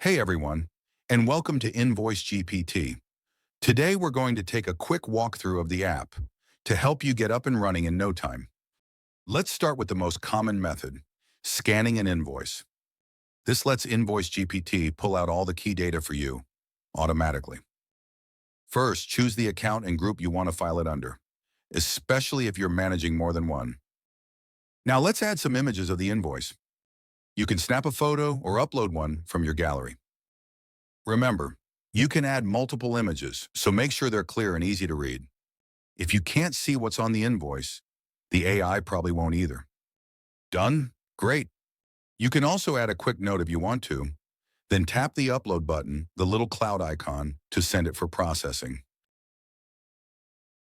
Hey everyone, and welcome to InvoiceGPT. Today we're going to take a quick walkthrough of the app to help you get up and running in no time. Let's start with the most common method, scanning an invoice. This lets InvoiceGPT pull out all the key data for you automatically. First, choose the account and group you want to file it under, especially if you're managing more than one. Now let's add some images of the invoice. You can snap a photo or upload one from your gallery. Remember, you can add multiple images, so make sure they're clear and easy to read. If you can't see what's on the invoice, the AI probably won't either. Done? Great. You can also add a quick note if you want to, then tap the upload button, the little cloud icon, to send it for processing.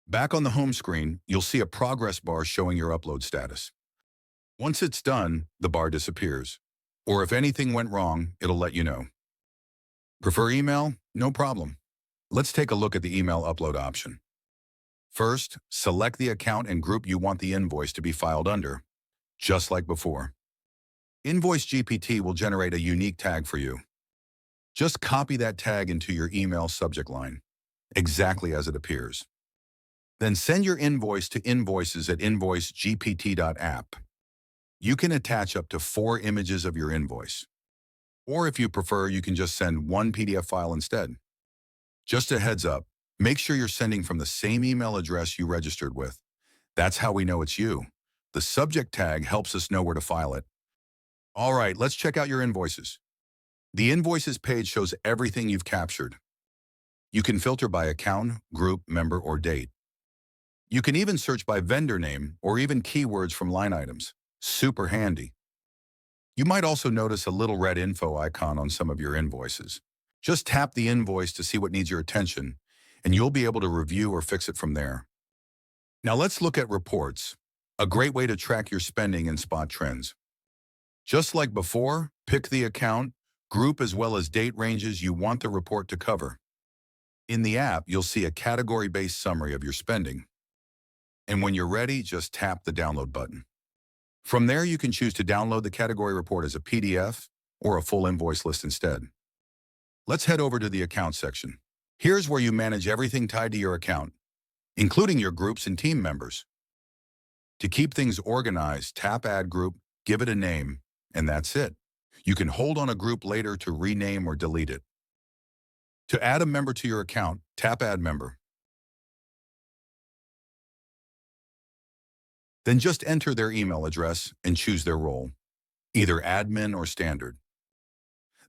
Back on the home screen, you'll see a progress bar showing your upload status. Once it's done, the bar disappears. Or if anything went wrong, it'll let you know. Prefer email? No problem. Let's take a look at the email upload option. First, select the account and group you want the invoice to be filed under, just like before. InvoiceGPT will generate a unique tag for you. Just copy that tag into your email subject line, exactly as it appears. Then send your invoice to invoices@invoicegpt.app. You can attach up to 4 images of your invoice. Or if you prefer, you can just send one PDF file instead. Just a heads up, make sure you're sending from the same email address you registered with. That's how we know it's you. The subject tag helps us know where to file it. All right, let's check out your invoices. The Invoices page shows everything you've captured. You can filter by account, group, member, or date. You can even search by vendor name or even keywords from line items. Super handy. You might also notice a little red info icon on some of your invoices. Just tap the invoice to see what needs your attention, and you'll be able to review or fix it from there. Now let's look at reports, a great way to track your spending and spot trends. Just like before, pick the account, group as well as date ranges you want the report to cover. In the app, you'll see a category-based summary of your spending. And when you're ready, just tap the download button. From there, you can choose to download the category report as a PDF or a full invoice list instead. Let's head over to the account section. Here's where you manage everything tied to your account, including your groups and team members. To keep things organized, tap Add Group, give it a name, and that's it. You can hold on a group later to rename or delete it. To add a member to your account, tap Add Member. Then just enter their email address and choose their role, either admin or standard.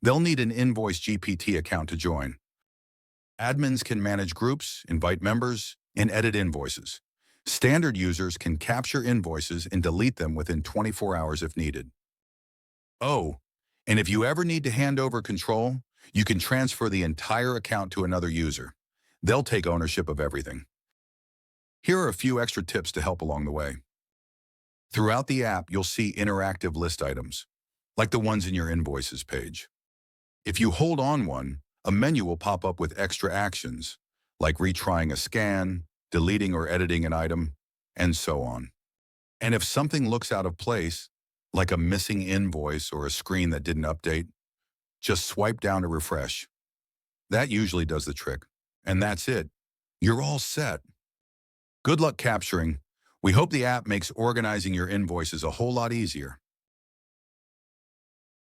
They'll need an InvoiceGPT account to join. Admins can manage groups, invite members, and edit invoices. Standard users can capture invoices and delete them within 24 hours if needed. Oh, and if you ever need to hand over control, you can transfer the entire account to another user. They'll take ownership of everything. Here are a few extra tips to help along the way. Throughout the app, you'll see interactive list items, like the ones in your Invoices page. If you hold on one, a menu will pop up with extra actions, like retrying a scan, deleting or editing an item, and so on. And if something looks out of place, like a missing invoice or a screen that didn't update, just swipe down to refresh. That usually does the trick. And that's it. You're all set. Good luck capturing. We hope the app makes organizing your invoices a whole lot easier.